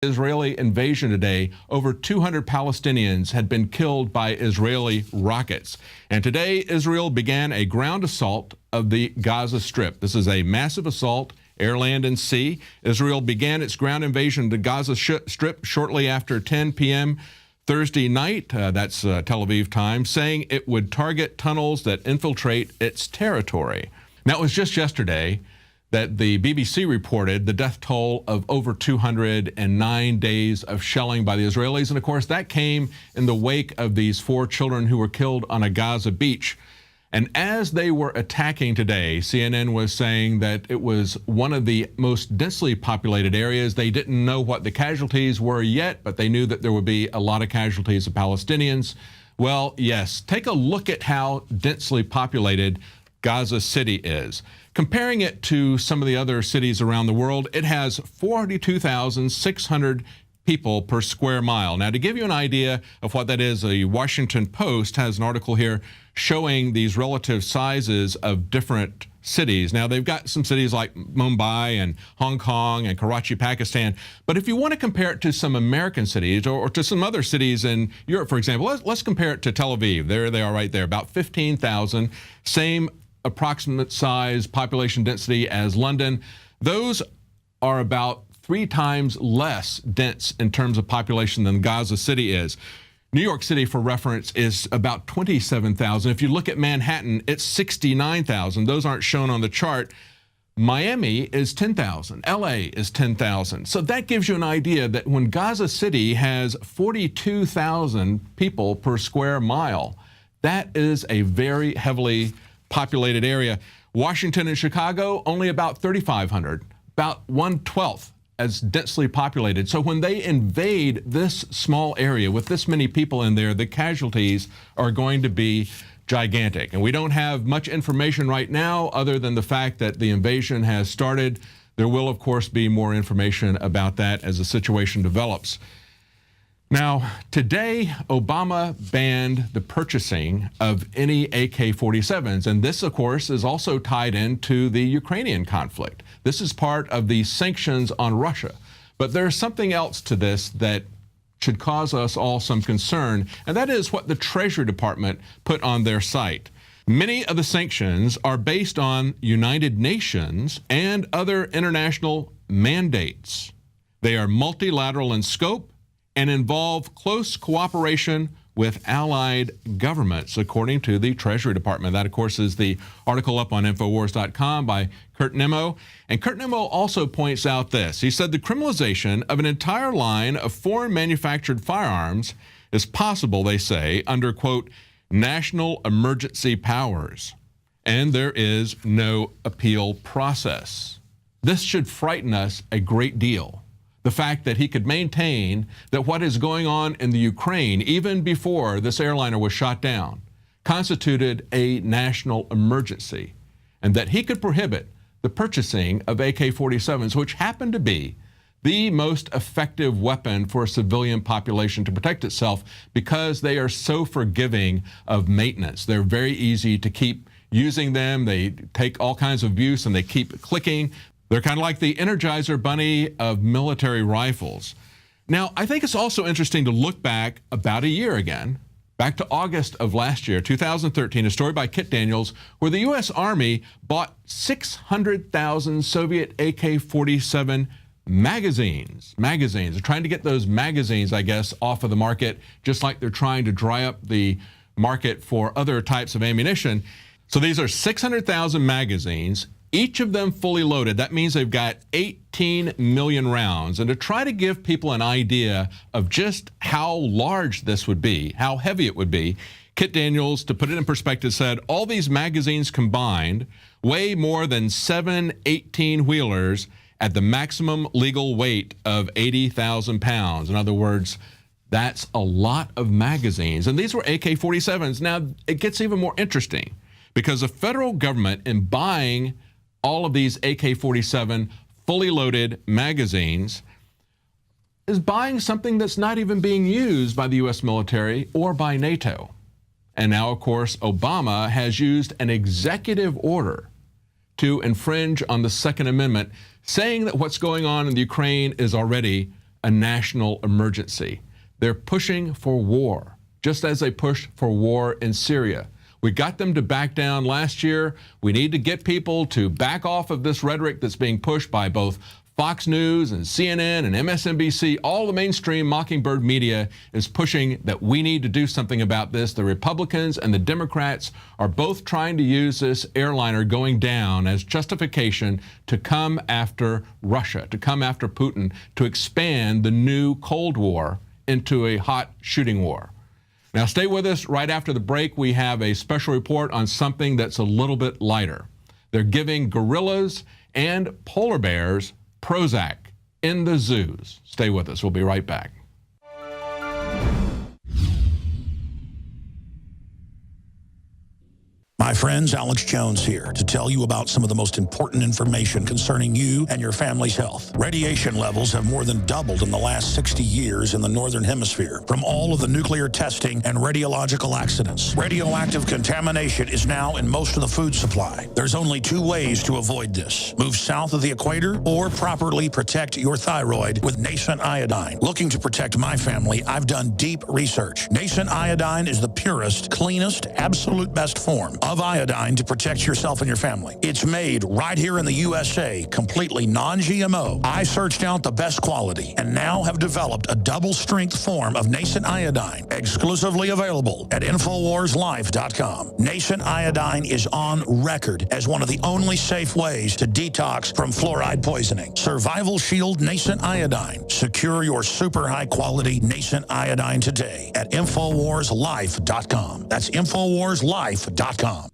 Israeli invasion today, over 200 Palestinians had been killed by Israeli rockets. And today, Israel began a ground assault of the Gaza Strip. This is a massive assault, air, land, and sea. Israel began its ground invasion of the Gaza Strip shortly after 10 p.m. Thursday night, that's Tel Aviv time, saying it would target tunnels that infiltrate its territory. Now, it was just yesterday that the BBC reported the death toll of over 209 days of shelling by the Israelis. And of course, that came in the wake of these 4 children who were killed on a Gaza beach. And as they were attacking today, CNN was saying that it was one of the most densely populated areas. They didn't know what the casualties were yet, but they knew that there would be a lot of casualties of Palestinians. Well, yes, take a look at how densely populated Gaza City is. Comparing it to some of the other cities around the world, it has 42,600 people per square mile. Now, to give you an idea of what that is, the Washington Post has an article here showing these relative sizes of different cities. Now, they've got some cities like Mumbai and Hong Kong and Karachi, Pakistan. But if you want to compare it to some American cities or to some other cities in Europe, for example, let's compare it to Tel Aviv. There they are right there, about 15,000, same approximate size population density as London. Those are about 3 times less dense in terms of population than Gaza City is. New York City, for reference, is about 27,000. If you look at Manhattan, it's 69,000. Those aren't shown on the chart. Miami is 10,000. LA is 10,000. So that gives you an idea that when Gaza City has 42,000 people per square mile, that is a very heavily populated area. Washington and Chicago, only about 3,500, about 1/12 as densely populated. So when they invade this small area with this many people in there, the casualties are going to be gigantic. And we don't have much information right now other than the fact that the invasion has started. There will, of course, be more information about that as the situation develops. Now, today, Obama banned the purchasing of any AK-47s. And this, of course, is also tied into the Ukrainian conflict. This is part of the sanctions on Russia. But there's something else to this that should cause us all some concern, and that is what the Treasury Department put on their site. Many of the sanctions are based on United Nations and other international mandates. They are multilateral in scope and involve close cooperation with allied governments, according to the Treasury Department. That, of course, is the article up on INFOWARS.com by Kurt Nimmo. And Kurt Nimmo also points out this. He said the criminalization of an entire line of foreign manufactured firearms is possible, they say, under, quote, national emergency powers. And there is no appeal process. This should frighten us a great deal. The fact that he could maintain that what is going on in the Ukraine, even before this airliner was shot down, constituted a national emergency, and that he could prohibit the purchasing of AK-47s, which happen to be the most effective weapon for a civilian population to protect itself because they are so forgiving of maintenance. They're very easy to keep using them. They take all kinds of abuse and they keep clicking. They're kind of like the Energizer Bunny of military rifles. Now, I think it's also interesting to look back about a year again, back to August of last year, 2013, a story by Kit Daniels, where the U.S. Army bought 600,000 Soviet AK-47 magazines. They're trying to get those magazines, I guess, off of the market, just like they're trying to dry up the market for other types of ammunition. So these are 600,000 magazines, each of them fully loaded. That means they've got 18 million rounds. And to try to give people an idea of just how large this would be, how heavy it would be, Kit Daniels, to put it in perspective, said all these magazines combined weigh more than 7 18-wheelers at the maximum legal weight of 80,000 pounds. In other words, that's a lot of magazines. And these were AK-47s. Now, it gets even more interesting because the federal government, in buying all of these AK-47 fully loaded magazines, is buying something that's not even being used by the U.S. military or by NATO. And now, of course, Obama has used an executive order to infringe on the Second Amendment, saying that what's going on in the Ukraine is already a national emergency. They're pushing for war, just as they pushed for war in Syria. We got them to back down last year. We need to get people to back off of this rhetoric that's being pushed by both Fox News and CNN and MSNBC. All the mainstream Mockingbird media is pushing that we need to do something about this. The Republicans and the Democrats are both trying to use this airliner going down as justification to come after Russia, to come after Putin, to expand the new Cold War into a hot shooting war. Now stay with us. Right after the break, we have a special report on something that's a little bit lighter. They're giving gorillas and polar bears Prozac in the zoos. Stay with us. We'll be right back. My friends, Alex Jones here to tell you about some of the most important information concerning you and your family's health. Radiation levels have more than doubled in the last 60 years in the Northern Hemisphere from all of the nuclear testing and radiological accidents. Radioactive contamination is now in most of the food supply. There's only two ways to avoid this. Move south of the equator or properly protect your thyroid with nascent iodine. Looking to protect my family, I've done deep research. Nascent iodine is the purest, cleanest, absolute best form of iodine to protect yourself and your family. It's made right here in the USA, completely non-GMO. I searched out the best quality and now have developed a double-strength form of nascent iodine, exclusively available at INFOWARSLife.com. Nascent iodine is on record as one of the only safe ways to detox from fluoride poisoning. Survival Shield Nascent Iodine. Secure your super high-quality nascent iodine today at INFOWARSLife.com. That's INFOWARSLife.com.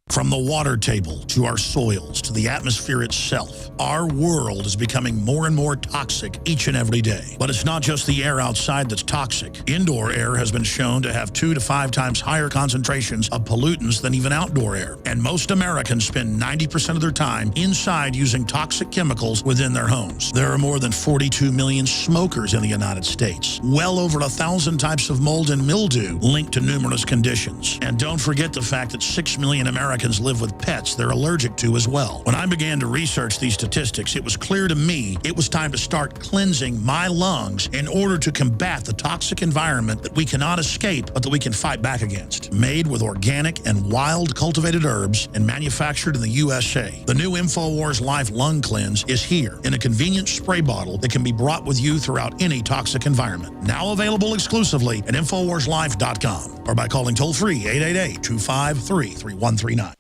From the water table to our soils to the atmosphere itself, our world is becoming more and more toxic each and every day. But it's not just the air outside that's toxic. Indoor air has been shown to have 2 to 5 times higher concentrations of pollutants than even outdoor air. And most Americans spend 90% of their time inside using toxic chemicals within their homes. There are more than 42 million smokers in the United States. Well over 1,000 types of mold and mildew linked to numerous conditions. And don't forget the fact that 6 million Americans live with pets they're allergic to as well. When I began to research these statistics, it was clear to me it was time to start cleansing my lungs in order to combat the toxic environment that we cannot escape, but that we can fight back against. Made with organic and wild cultivated herbs and manufactured in the USA, the new INFOWARS Life Lung Cleanse is here in a convenient spray bottle that can be brought with you throughout any toxic environment. Now available exclusively at INFOWARSLife.com or by calling toll-free 888-253-3139.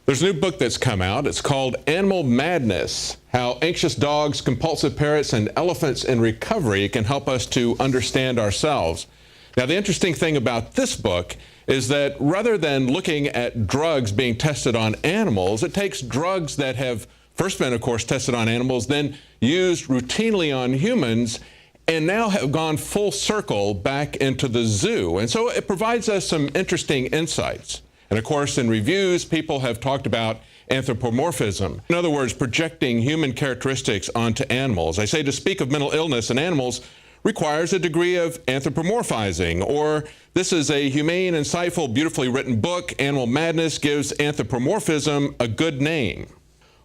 There's a new book that's come out. It's called Animal Madness: How Anxious Dogs, Compulsive Parrots, and Elephants in Recovery Can Help Us to Understand Ourselves. Now, the interesting thing about this book is that rather than looking at drugs being tested on animals, it takes drugs that have first been, of course, tested on animals, then used routinely on humans, and now have gone full circle back into the zoo. And so it provides us some interesting insights. And of course, in reviews, people have talked about anthropomorphism. In other words, projecting human characteristics onto animals. They say to speak of mental illness in animals requires a degree of anthropomorphizing, or this is a humane, insightful, beautifully written book. Animal Madness gives anthropomorphism a good name.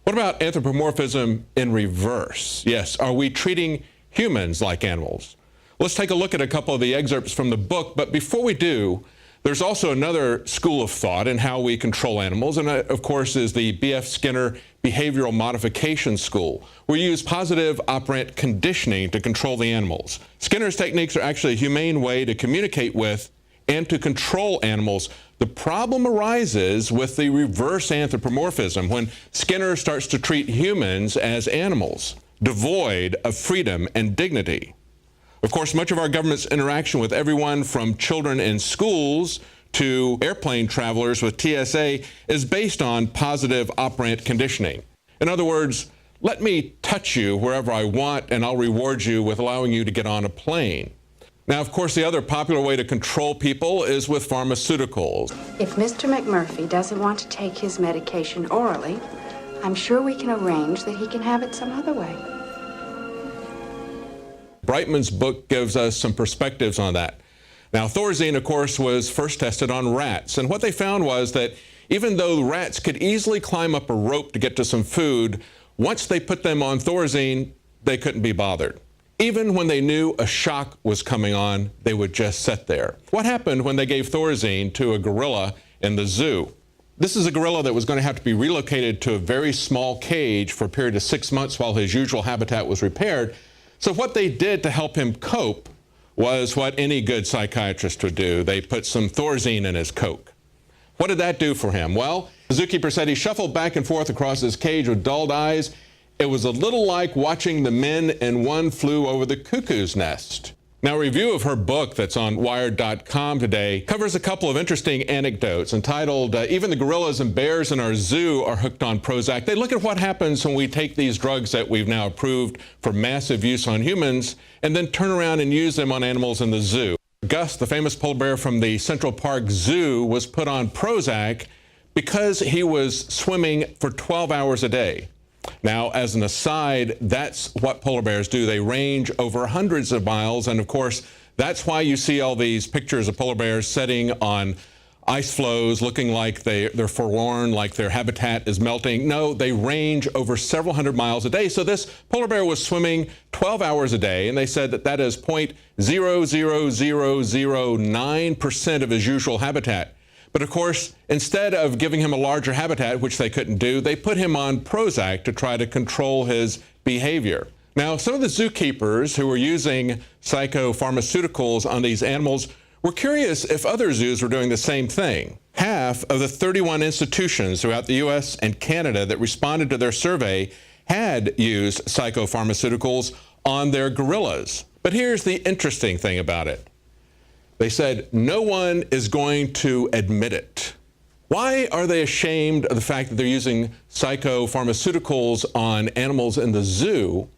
What about anthropomorphism in reverse? Yes, are we treating humans like animals? Let's take a look at a couple of the excerpts from the book, but before we do, there's also another school of thought in how we control animals, and of course is the B.F. Skinner Behavioral Modification School. We use positive operant conditioning to control the animals. Skinner's techniques are actually a humane way to communicate with and to control animals. The problem arises with the reverse anthropomorphism, when Skinner starts to treat humans as animals, devoid of freedom and dignity. Of course, much of our government's interaction with everyone from children in schools to airplane travelers with TSA is based on positive operant conditioning. In other words, let me touch you wherever I want and I'll reward you with allowing you to get on a plane. Now, of course, the other popular way to control people is with pharmaceuticals. If Mr. McMurphy doesn't want to take his medication orally, I'm sure we can arrange that he can have it some other way. Brightman's book gives us some perspectives on that. Now, Thorazine, of course, was first tested on rats, and what they found was that even though the rats could easily climb up a rope to get to some food, once they put them on Thorazine, they couldn't be bothered. Even when they knew a shock was coming on, they would just sit there. What happened when they gave Thorazine to a gorilla in the zoo? This is a gorilla that was going to have to be relocated to a very small cage for a period of 6 months while his usual habitat was repaired. So what they did to help him cope was what any good psychiatrist would do. They put some Thorazine in his Coke. What did that do for him? Well, the zookeeper said he shuffled back and forth across his cage with dulled eyes. It was a little like watching the men in One Flew Over the Cuckoo's Nest. Now, a review of her book that's on Wired.com today covers a couple of interesting anecdotes entitled, Even the Gorillas and Bears in Our Zoo Are Hooked on Prozac. They look at what happens when we take these drugs that we've now approved for massive use on humans and then turn around and use them on animals in the zoo. Gus, the famous polar bear from the Central Park Zoo, was put on Prozac because he was swimming for 12 hours a day. Now, as an aside, that's what polar bears do. They range over hundreds of miles, and of course, that's why you see all these pictures of polar bears sitting on ice floes looking like they're forlorn, like their habitat is melting. No, they range over several hundred miles a day. So this polar bear was swimming 12 hours a day, and they said that that is 0.00009% of his usual habitat. But of course, instead of giving him a larger habitat, which they couldn't do, they put him on Prozac to try to control his behavior. Now, some of the zookeepers who were using psychopharmaceuticals on these animals were curious if other zoos were doing the same thing. Half of the 31 institutions throughout the U.S. and Canada that responded to their survey had used psychopharmaceuticals on their gorillas. But here's the interesting thing about it. They said no one is going to admit it. Why are they ashamed of the fact that they're using psychopharmaceuticals on animals in the zoo,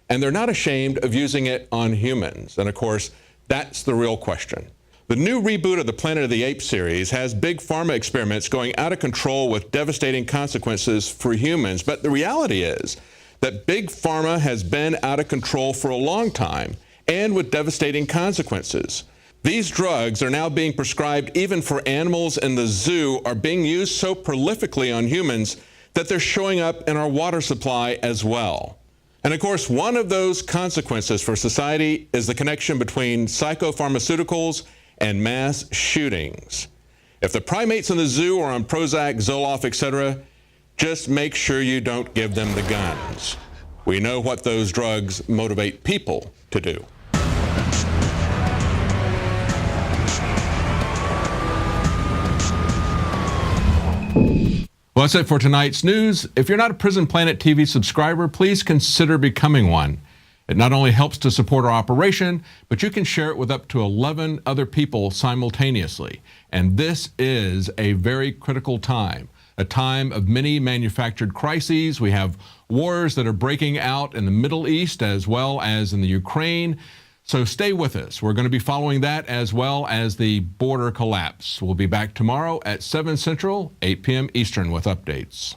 and they're not ashamed of using it on humans? And of course, that's the real question. The new reboot of the Planet of the Apes series has big pharma experiments going out of control with devastating consequences for humans. But the reality is that big pharma has been out of control for a long time and with devastating consequences. These drugs are now being prescribed even for animals in the zoo, are being used so prolifically on humans that they're showing up in our water supply as well. And of course, one of those consequences for society is the connection between psychopharmaceuticals and mass shootings. If the primates in the zoo are on Prozac, Zoloft, etc., just make sure you don't give them the guns. We know what those drugs motivate people to do. Well, that's it for tonight's news. If you're not a Prison Planet TV subscriber, please consider becoming one. It not only helps to support our operation, but you can share it with up to 11 other people simultaneously. And this is a very critical time, a time of many manufactured crises. We have wars that are breaking out in the Middle East as well as in the Ukraine. So stay with us. We're going to be following that as well as the border collapse. We'll be back tomorrow at 7 Central, 8 p.m. Eastern with updates.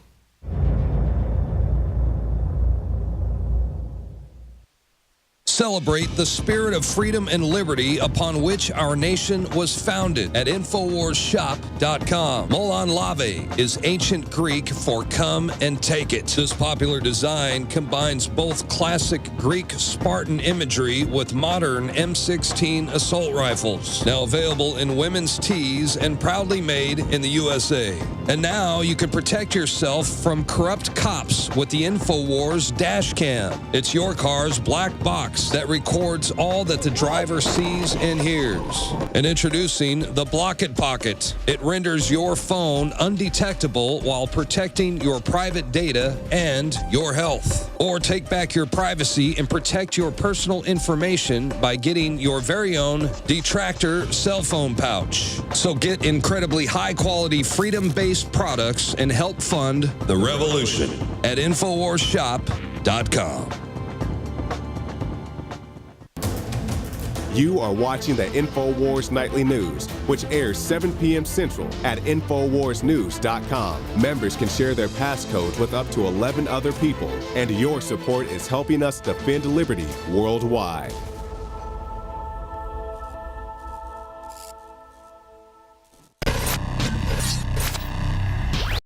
Celebrate the spirit of freedom and liberty upon which our nation was founded at INFOWARSShop.com. Molon Lave is ancient Greek for come and take it. This popular design combines both classic Greek Spartan imagery with modern M16 assault rifles. Now available in women's tees and proudly made in the USA. And now you can protect yourself from corrupt cops with the INFOWARS dash cam. It's your car's black box that records all that the driver sees and hears. And introducing the Block It Pocket. It renders your phone undetectable while protecting your private data and your health. Or take back your privacy and protect your personal information by getting your very own Detractor cell phone pouch. So get incredibly high-quality, freedom-based products and help fund the revolution at INFOWARSShop.com. You are watching the InfoWars Nightly News, which airs 7 p.m. Central at InfoWarsNews.com. Members can share their passcode with up to 11 other people, and your support is helping us defend liberty worldwide.